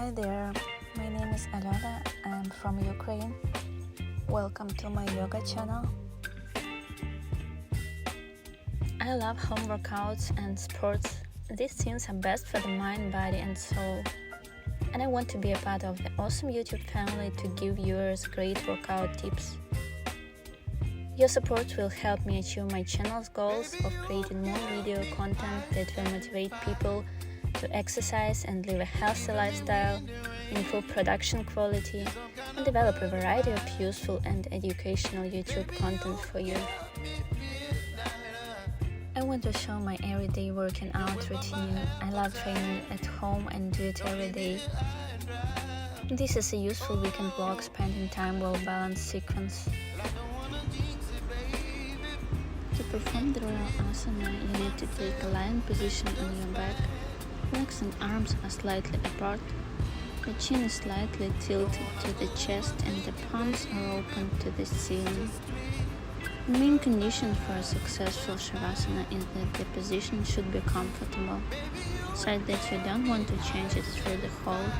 Hi there, my name is Alona. I'm from Ukraine. Welcome to my yoga channel. I love home workouts and sports. These things are best for the mind, body and soul. And I want to be a part of the awesome YouTube family to give viewers great workout tips. Your support will help me achieve my channel's goals of creating more video content that will motivate people to exercise and live a healthy lifestyle, improve production quality, and develop a variety of useful and educational YouTube content for you. I want to show my everyday working out routine. I love training at home and do it every day. This is a useful weekend vlog spending time well-balanced sequence. To perform the royal asana, you need to take a lying position on your back. Legs and arms are slightly apart. The chin is slightly tilted to the chest and the palms are open to the ceiling. The main condition for a successful shavasana is that the position should be comfortable, such that you don't want to change it through the hold.